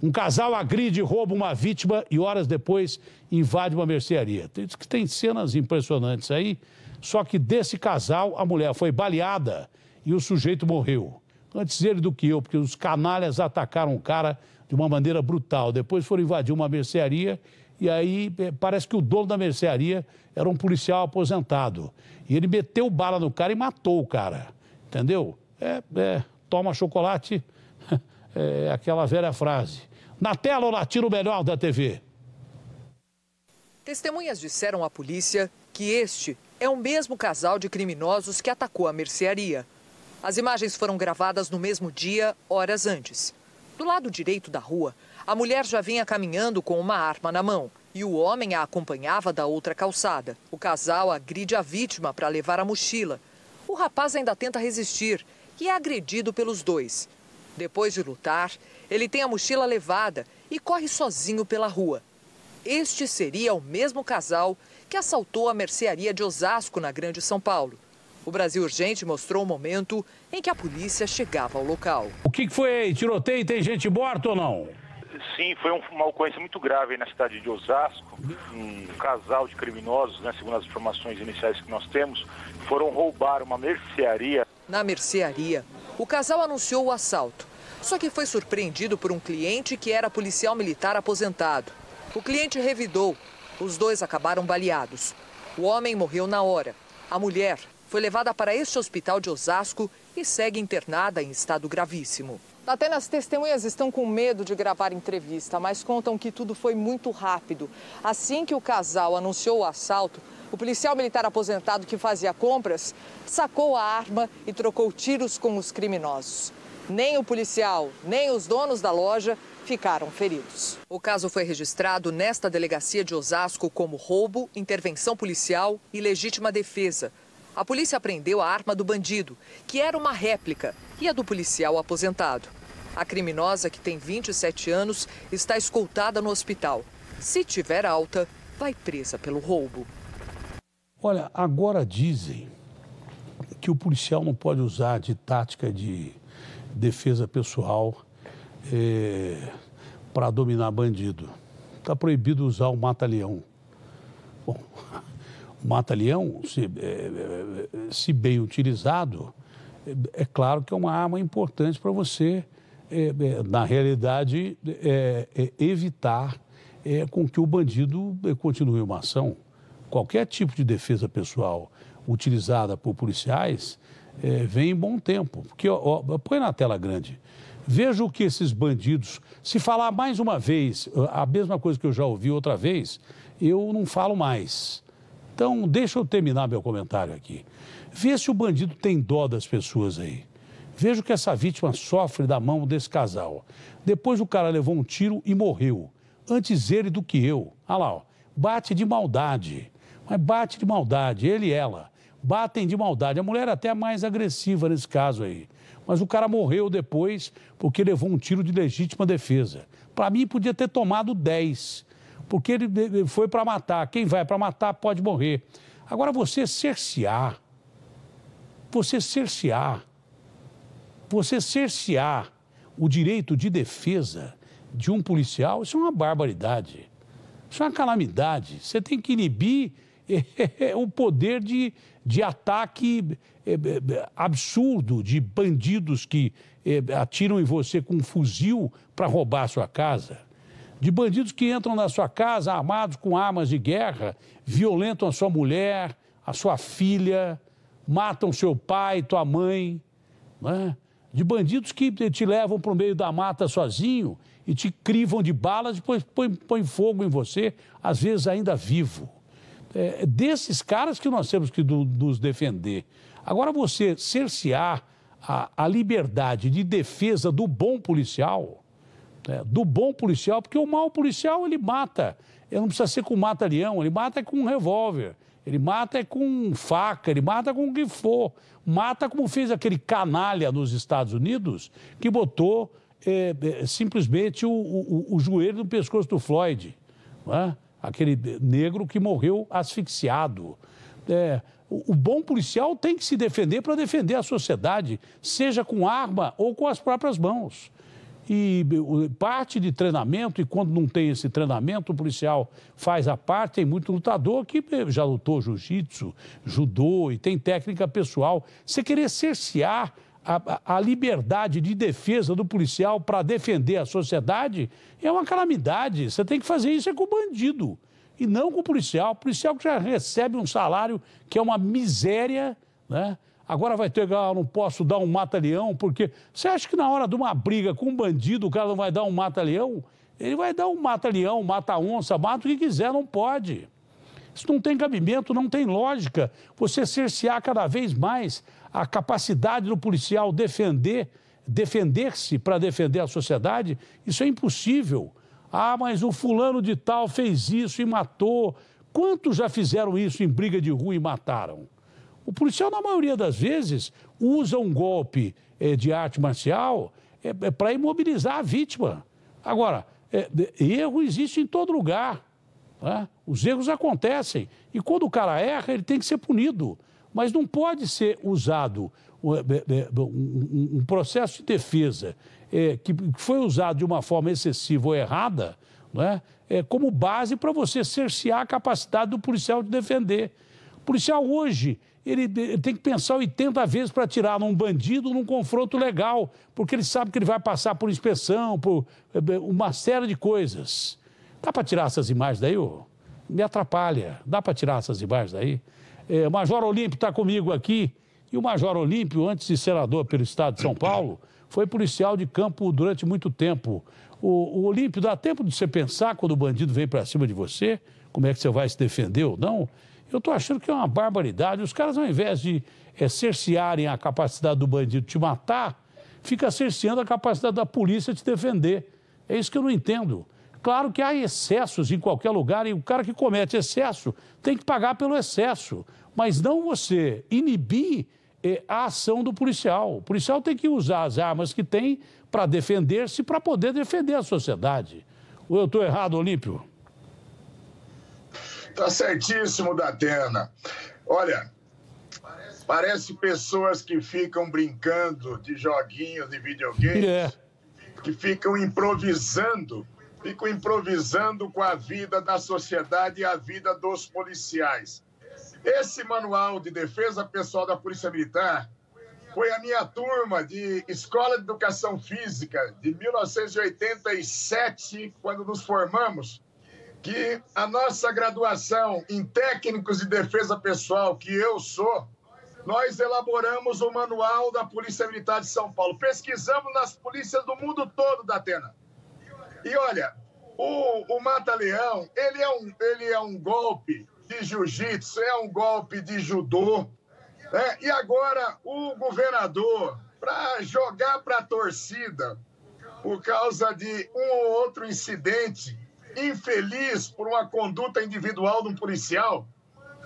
Um casal agride e rouba uma vítima e horas depois invade uma mercearia. Diz que tem cenas impressionantes aí, só que desse casal a mulher foi baleada e o sujeito morreu. Antes ele do que eu, porque os canalhas atacaram o cara de uma maneira brutal. Depois foram invadir uma mercearia e aí parece que o dono da mercearia era um policial aposentado. E ele meteu bala no cara e matou o cara, entendeu? Toma chocolate, é aquela velha frase. Na tela ou Latino Melhor da TV. Testemunhas disseram à polícia que este é o mesmo casal de criminosos que atacou a mercearia. As imagens foram gravadas no mesmo dia, horas antes. Do lado direito da rua, a mulher já vinha caminhando com uma arma na mão e o homem a acompanhava da outra calçada. O casal agride a vítima para levar a mochila. O rapaz ainda tenta resistir e é agredido pelos dois. Depois de lutar, ele tem a mochila levada e corre sozinho pela rua. Este seria o mesmo casal que assaltou a mercearia de Osasco, na Grande São Paulo. O Brasil Urgente mostrou o momento em que a polícia chegava ao local. O que foi? Tiroteio? Tem gente morta ou não? Sim, foi uma ocorrência muito grave aí na cidade de Osasco. Um casal de criminosos, segundo as informações iniciais que nós temos, foram roubar uma mercearia. Na mercearia, o casal anunciou o assalto, só que foi surpreendido por um cliente que era policial militar aposentado. O cliente revidou. Os dois acabaram baleados. O homem morreu na hora. A mulher foi levada para este hospital de Osasco e segue internada em estado gravíssimo. Até as testemunhas estão com medo de gravar entrevista, mas contam que tudo foi muito rápido. Assim que o casal anunciou o assalto, o policial militar aposentado que fazia compras sacou a arma e trocou tiros com os criminosos. Nem o policial, nem os donos da loja ficaram feridos. O caso foi registrado nesta delegacia de Osasco como roubo, intervenção policial e legítima defesa. A polícia apreendeu a arma do bandido, que era uma réplica, e a do policial aposentado. A criminosa, que tem 27 anos, está escoltada no hospital. Se tiver alta, vai presa pelo roubo. Olha, agora dizem que o policial não pode usar de tática de defesa pessoal para dominar bandido. Está proibido usar o mata-leão. Bom, o mata-leão, se bem utilizado, é claro que é uma arma importante para você, na realidade, evitar com que o bandido continue uma ação. Qualquer tipo de defesa pessoal utilizada por policiais vem em bom tempo. Porque, põe na tela grande, veja o que esses bandidos... Se falar mais uma vez a mesma coisa que eu já ouvi outra vez, eu não falo mais. Então, deixa eu terminar meu comentário aqui. Vê se o bandido tem dó das pessoas aí. Veja o que essa vítima sofre da mão desse casal. Depois o cara levou um tiro e morreu. Antes ele do que eu. Olha lá, ó. Bate de maldade. Mas bate de maldade, ele e ela. Batem de maldade. A mulher é até mais agressiva nesse caso aí. Mas o cara morreu depois porque levou um tiro de legítima defesa. Para mim, podia ter tomado 10. Porque ele foi para matar. Quem vai para matar pode morrer. Agora, você cercear o direito de defesa de um policial, isso é uma barbaridade. Isso é uma calamidade. Você tem que inibir o poder de ataque absurdo de bandidos que atiram em você com um fuzil para roubar a sua casa. De bandidos que entram na sua casa armados com armas de guerra, violentam a sua mulher, a sua filha, matam seu pai, tua mãe, né? De bandidos que te levam para o meio da mata sozinho e te crivam de balas, depois põem fogo em você, às vezes ainda vivo. É desses caras que nós temos que nos defender. Agora, você cercear a liberdade de defesa do bom policial... porque o mau policial, ele mata. Ele não precisa ser com mata-leão, ele mata com um revólver, ele mata com faca, ele mata com o que for. Mata como fez aquele canalha nos Estados Unidos, que botou simplesmente o joelho no pescoço do Floyd, não é? Aquele negro que morreu asfixiado. O bom policial tem que se defender para defender a sociedade, seja com arma ou com as próprias mãos. E parte de treinamento, e quando não tem esse treinamento, o policial faz a parte. Tem muito lutador que já lutou jiu-jitsu, judô e tem técnica pessoal. Você querer cercear a liberdade de defesa do policial para defender a sociedade é uma calamidade. Você tem que fazer isso com o bandido e não com o policial. O policial que já recebe um salário que é uma miséria, né? Agora vai ter que, não posso dar um mata-leão, porque você acha que na hora de uma briga com um bandido o cara não vai dar um mata-leão? Ele vai dar um mata-leão, mata-onça, mata o que quiser, não pode. Isso não tem cabimento, não tem lógica. Você cercear cada vez mais a capacidade do policial defender-se para defender a sociedade, isso é impossível. Ah, mas o fulano de tal fez isso e matou. Quantos já fizeram isso em briga de rua e mataram? O policial, na maioria das vezes, usa um golpe de arte marcial para imobilizar a vítima. Agora, erro existe em todo lugar. Né? Os erros acontecem. E quando o cara erra, ele tem que ser punido. Mas não pode ser usado um processo de defesa que foi usado de uma forma excessiva ou errada, né? Como base para você cercear a capacidade do policial de defender. O policial hoje, ele tem que pensar 80 vezes para atirar num bandido num confronto legal, porque ele sabe que ele vai passar por inspeção, por uma série de coisas. Dá para tirar essas imagens daí? Me atrapalha. Dá para tirar essas imagens daí? O Major Olímpio está comigo aqui, e o Major Olímpio, antes de senador pelo estado de São Paulo, foi policial de campo durante muito tempo. O Olímpio, dá tempo de você pensar quando o bandido vem para cima de você, como é que você vai se defender ou não? Eu estou achando que é uma barbaridade. Os caras, ao invés de cercearem a capacidade do bandido te matar, fica cerceando a capacidade da polícia de te defender. É isso que eu não entendo. Claro que há excessos em qualquer lugar e o cara que comete excesso tem que pagar pelo excesso, mas não você inibir a ação do policial. O policial tem que usar as armas que tem para defender-se, para poder defender a sociedade. Ou eu estou errado, Olímpio? Tá certíssimo, Datena. Olha, parece pessoas que ficam brincando de joguinhos de videogame, que ficam improvisando com a vida da sociedade e a vida dos policiais. Esse manual de defesa pessoal da Polícia Militar foi a minha turma de Escola de Educação Física de 1987, quando nos formamos, que a nossa graduação em técnicos de defesa pessoal, que eu sou, nós elaboramos o manual da Polícia Militar de São Paulo. Pesquisamos nas polícias do mundo todo, Datena. E olha, o mata-leão, ele é um golpe de jiu-jitsu, é um golpe de judô, né? E agora o governador, para jogar para a torcida, por causa de um ou outro incidente infeliz por uma conduta individual de um policial,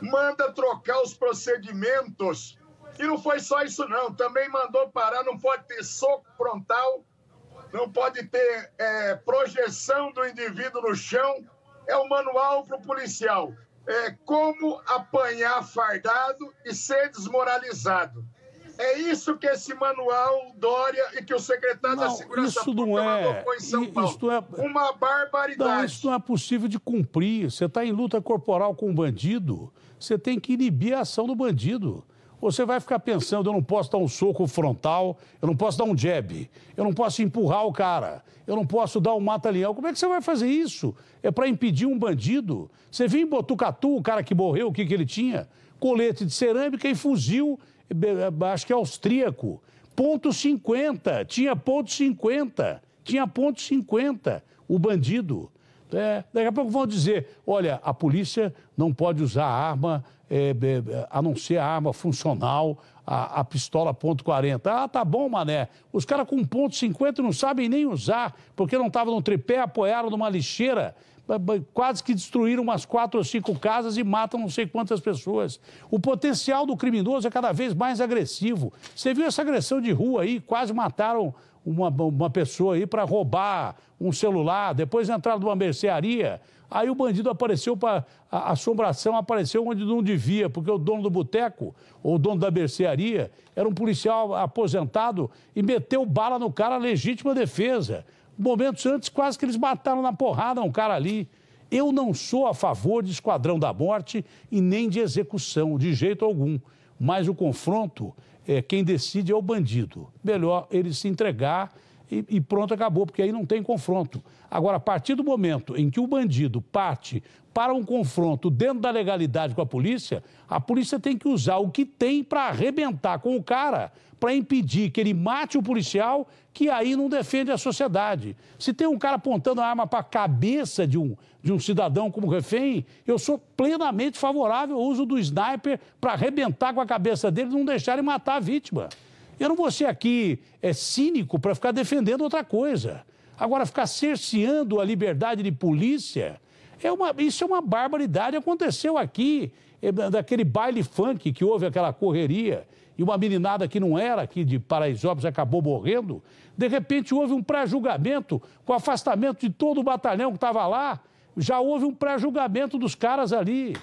manda trocar os procedimentos. E não foi só isso, não. Também mandou parar, não pode ter soco frontal, não pode ter projeção do indivíduo no chão. É o manual para o policial. Como apanhar fardado e ser desmoralizado. É isso que esse manual Dória e que o secretário da Segurança Pública colocou em São Paulo. Uma barbaridade. Não, isso não é possível de cumprir. Você está em luta corporal com o bandido, você tem que inibir a ação do bandido. Você vai ficar pensando, eu não posso dar um soco frontal, eu não posso dar um jab, eu não posso empurrar o cara, eu não posso dar um mata-leão. Como é que você vai fazer isso? É para impedir um bandido? Você viu em Botucatu, o cara que morreu, o que ele tinha? Colete de cerâmica e fuzil, acho que é austríaco, .50, tinha .50, o bandido. Daqui a pouco vão dizer, olha, a polícia não pode usar arma, a não ser a arma funcional, a pistola .40. Ah, tá bom, mané. Os caras com .50 não sabem nem usar, porque não estavam no tripé, apoiaram numa lixeira, quase que destruíram umas 4 ou 5 casas e matam não sei quantas pessoas. O potencial do criminoso é cada vez mais agressivo. Você viu essa agressão de rua aí? Quase mataram uma pessoa aí para roubar um celular, depois entraram numa mercearia, aí o bandido apareceu, a assombração apareceu onde não devia, porque o dono do boteco, ou o dono da mercearia, era um policial aposentado e meteu bala no cara, legítima defesa. Momentos antes, quase que eles mataram na porrada um cara ali. Eu não sou a favor de esquadrão da morte e nem de execução, de jeito algum. Mas o confronto, quem decide é o bandido. Melhor ele se entregar e pronto, acabou, porque aí não tem confronto. Agora, a partir do momento em que o bandido parte para um confronto dentro da legalidade com a polícia tem que usar o que tem para arrebentar com o cara, para impedir que ele mate o policial, que aí não defende a sociedade. Se tem um cara apontando a arma para a cabeça de um cidadão como refém, eu sou plenamente favorável ao uso do sniper para arrebentar com a cabeça dele e não deixar ele matar a vítima. Eu não vou ser aqui cínico para ficar defendendo outra coisa. Agora, ficar cerceando a liberdade de polícia, isso é uma barbaridade. Aconteceu aqui, daquele baile funk que houve aquela correria, e uma meninada que não era aqui de Paraisópolis acabou morrendo. De repente, houve um pré-julgamento com afastamento de todo o batalhão que estava lá. Já houve um pré-julgamento dos caras ali.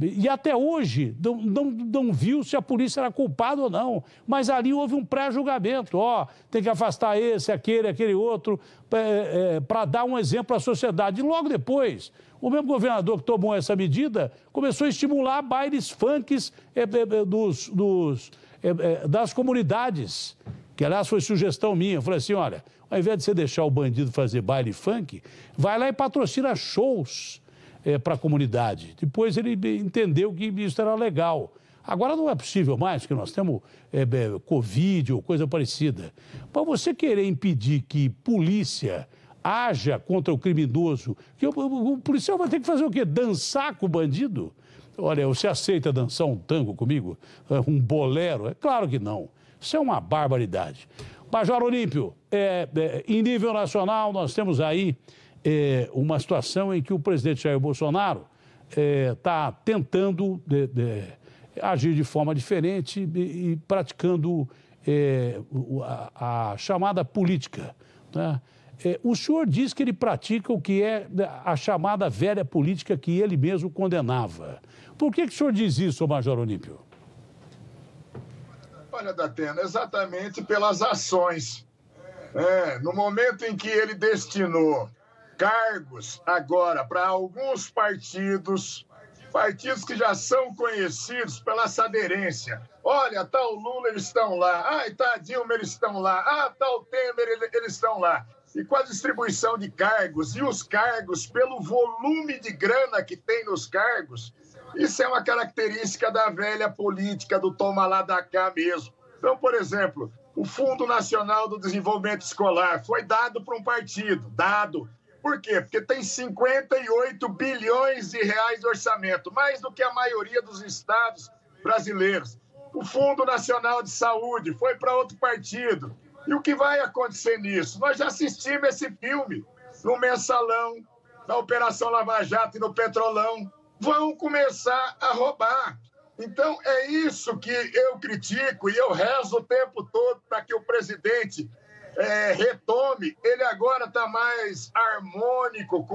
E até hoje não viu se a polícia era culpada ou não. Mas ali houve um pré-julgamento. Tem que afastar esse, aquele outro, para dar um exemplo à sociedade. E logo depois, o mesmo governador que tomou essa medida começou a estimular bailes funks das comunidades. Que, aliás, foi sugestão minha. Eu falei assim, olha, ao invés de você deixar o bandido fazer baile funk, vai lá e patrocina shows para a comunidade. Depois ele entendeu que isso era legal. Agora não é possível mais, porque nós temos Covid ou coisa parecida. Para você querer impedir que polícia haja contra o criminoso, que o policial vai ter que fazer o quê? Dançar com o bandido? Olha, você aceita dançar um tango comigo? Um bolero? É claro que não. Isso é uma barbaridade. Major Olímpio, em nível nacional, nós temos aí uma situação em que o presidente Jair Bolsonaro está tentando agir de forma diferente e praticando a chamada política, né? O senhor diz que ele pratica o que é a chamada velha política que ele mesmo condenava. Por que o senhor diz isso, Major Olímpio? Olha, Datena, exatamente pelas ações. No momento em que ele destinou cargos agora para alguns partidos que já são conhecidos pela essa aderência. Olha, tal Lula, eles estão lá. Tá Dilma, eles estão lá. Tal Temer, eles estão lá. E com a distribuição de cargos, e os cargos, pelo volume de grana que tem nos cargos, isso é uma característica da velha política, do toma lá da cá mesmo. Então, por exemplo, o Fundo Nacional do Desenvolvimento Escolar foi dado para um partido, Por quê? Porque tem 58 bilhões de reais de orçamento, mais do que a maioria dos estados brasileiros. O Fundo Nacional de Saúde foi para outro partido. E o que vai acontecer nisso? Nós já assistimos esse filme no Mensalão, na Operação Lava Jato e no Petrolão. Vão começar a roubar. Então, é isso que eu critico e eu rezo o tempo todo para que o presidente retome. Ele agora está mais harmônico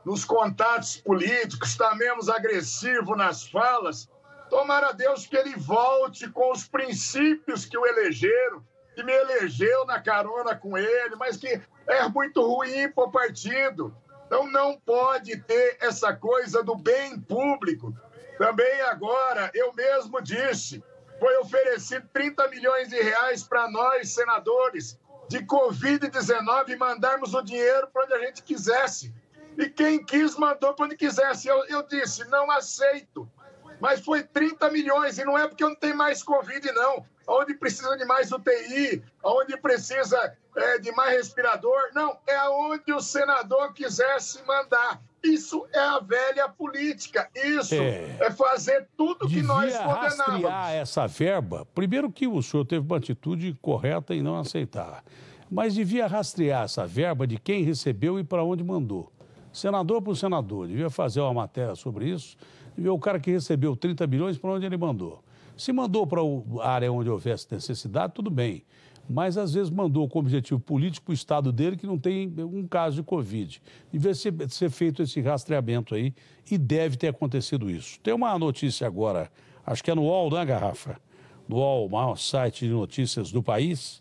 nos contatos políticos, está menos agressivo nas falas. Tomara a Deus que ele volte com os princípios que o elegeram, que me elegeu na carona com ele, mas que é muito ruim para o partido. Então não pode ter essa coisa do bem público. Também agora, eu mesmo disse, foi oferecido 30 milhões de reais para nós, senadores, de Covid-19 e mandarmos o dinheiro para onde a gente quisesse. E quem quis mandou para onde quisesse. Eu disse, não aceito. Mas foi 30 milhões e não é porque eu não tenho mais Covid, não. Onde precisa de mais UTI, onde precisa de mais respirador. Não, é aonde o senador quisesse mandar. Isso é a velha política. Isso é fazer tudo que nós condenamos. Rastrear essa verba. Primeiro que o senhor teve uma atitude correta em não aceitar. Mas devia rastrear essa verba de quem recebeu e para onde mandou. Senador por senador. Devia fazer uma matéria sobre isso. Devia o cara que recebeu 30 bilhões para onde ele mandou. Se mandou para a área onde houvesse necessidade, tudo bem. mas às vezes mandou com objetivo político para o estado dele que não tem um caso de Covid. Devia ser feito esse rastreamento aí e deve ter acontecido isso. Tem uma notícia agora, acho que é no UOL, né, Garrafa? No UOL, o maior site de notícias do país,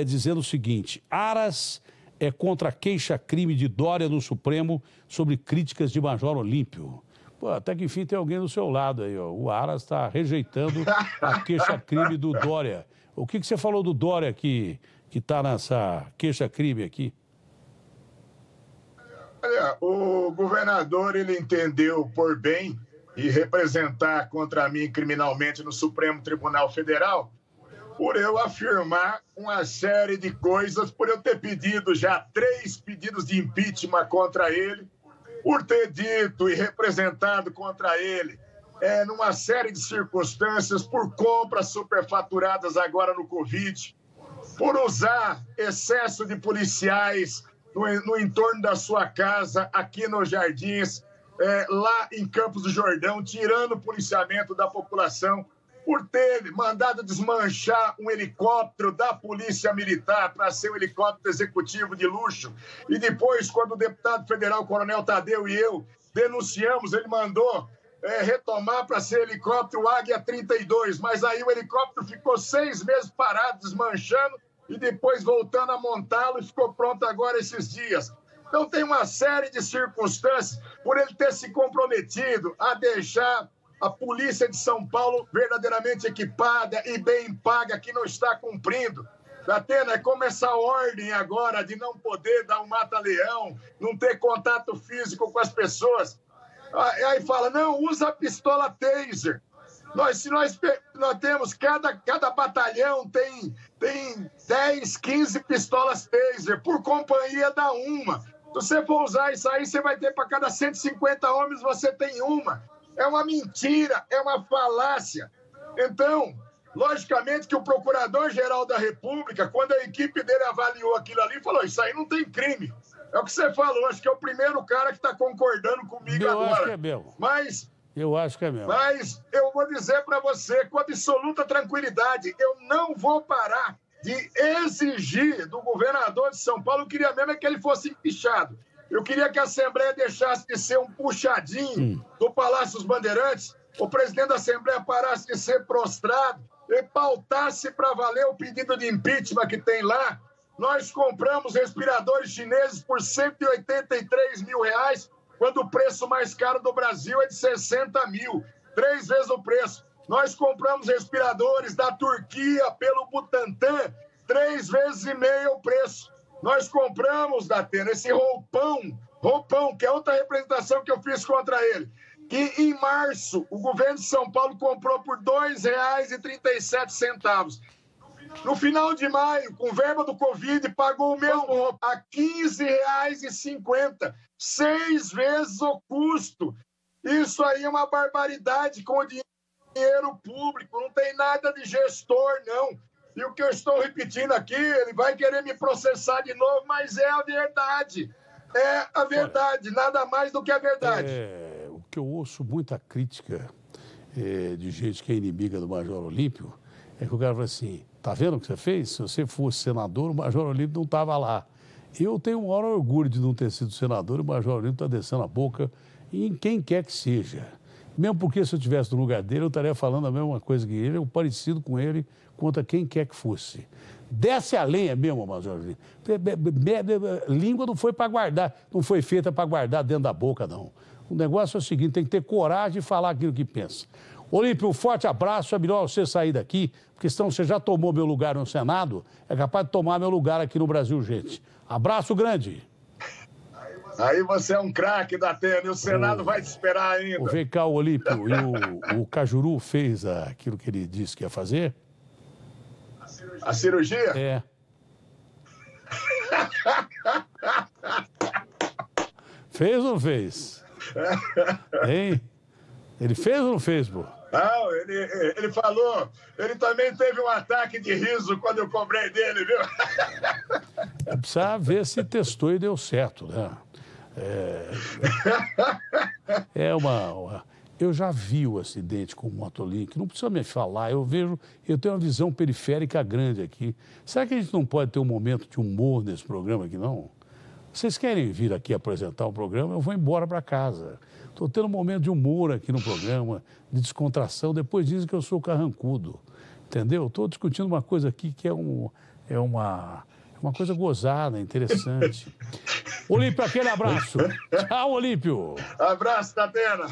dizendo o seguinte: Aras é contra a queixa-crime de Dória no Supremo sobre críticas de Major Olímpio. Pô, até que enfim tem alguém do seu lado aí, ó. O Aras está rejeitando a queixa-crime do Dória. O que você falou do Dória que está nessa queixa-crime aqui? Olha, o governador, ele entendeu por bem e representar contra mim criminalmente no Supremo Tribunal Federal por eu afirmar uma série de coisas, por eu ter pedido já 3 pedidos de impeachment contra ele, por ter dito e representado contra ele numa série de circunstâncias, por compras superfaturadas agora no Covid, por usar excesso de policiais no entorno da sua casa, aqui nos Jardins, lá em Campos do Jordão, tirando o policiamento da população, por ter mandado desmanchar um helicóptero da Polícia Militar para ser um helicóptero executivo de luxo. E depois, quando o deputado federal Coronel Tadeu e eu denunciamos, ele mandou retomar para ser helicóptero Águia 32, mas aí o helicóptero ficou 6 meses parado, desmanchando, e depois voltando a montá-lo e ficou pronto agora esses dias. Então tem uma série de circunstâncias por ele ter se comprometido a deixar a Polícia de São Paulo verdadeiramente equipada e bem paga, que não está cumprindo. Datena, é como essa ordem agora de não poder dar um mata-leão, não ter contato físico com as pessoas. Aí fala, não, usa a pistola taser. Nós temos, cada batalhão tem 10, 15 pistolas taser, por companhia dá uma. Se você for usar isso aí, você vai ter para cada 150 homens, você tem uma. É uma mentira, é uma falácia. Então, logicamente que o Procurador-Geral da República, quando a equipe dele avaliou aquilo ali, falou, isso aí não tem crime. É o que você falou, acho que é o primeiro cara que está concordando comigo agora. Eu acho que é mesmo. Eu acho que é mesmo. Mas eu vou dizer para você com absoluta tranquilidade, eu não vou parar de exigir do governador de São Paulo, eu queria mesmo que ele fosse empichado. Eu queria que a Assembleia deixasse de ser um puxadinho do Palácio dos Bandeirantes, o presidente da Assembleia parasse de ser prostrado e pautasse para valer o pedido de impeachment que tem lá. Nós compramos respiradores chineses por R$183 mil, quando o preço mais caro do Brasil é de 60 mil, 3 vezes o preço. Nós compramos respiradores da Turquia pelo Butantan, 3 vezes e meio o preço. Nós compramos, Datena, esse roupão, que é outra representação que eu fiz contra ele, que em março o governo de São Paulo comprou por R$2,37. No final de maio, com verba do Covid, pagou o mesmo roupa a R$15,50, 6 vezes o custo. Isso aí é uma barbaridade com o dinheiro público, não tem nada de gestor, não. E o que eu estou repetindo aqui, ele vai querer me processar de novo, mas é a verdade. É a verdade, nada mais do que a verdade. O que eu ouço muita crítica de gente que é inimiga do Major Olímpio é que o cara fala assim, tá vendo o que você fez? Se você fosse senador, o Major Olímpio não estava lá. Eu tenho o maior orgulho de não ter sido senador e o Major Olímpio está descendo a boca em quem quer que seja. Mesmo porque se eu estivesse no lugar dele, eu estaria falando a mesma coisa que ele, ou parecido com ele, contra quem quer que fosse. Desce a lenha mesmo, Major Olímpio. Língua não foi para guardar, não foi feita para guardar dentro da boca, não. O negócio é o seguinte, tem que ter coragem de falar aquilo que pensa. Olímpio, um forte abraço, é melhor você sair daqui, porque senão você já tomou meu lugar no Senado, é capaz de tomar meu lugar aqui no Brasil, gente. Abraço grande. Aí você é um craque, Datena, e o Senado vai te esperar ainda. Vem cá, o Olímpio, e o Cajuru fez aquilo que ele disse que ia fazer? A cirurgia? É. Fez ou não fez? Hein? Ele fez ou não fez, pô? Não, ele falou, ele também teve um ataque de riso quando eu cobrei dele, viu? Precisa ver se testou e deu certo, né? Eu já vi o acidente com o Motolink, não precisa me falar, eu tenho uma visão periférica grande aqui. Será que a gente não pode ter um momento de humor nesse programa aqui, não? Vocês querem vir aqui apresentar o programa, eu vou embora para casa. Estou tendo um momento de humor aqui no programa, de descontração, depois dizem que eu sou carrancudo, entendeu? Estou discutindo uma coisa aqui que é uma coisa gozada, interessante. Olímpio, aquele abraço. Tchau, Olímpio. Abraço, Datena.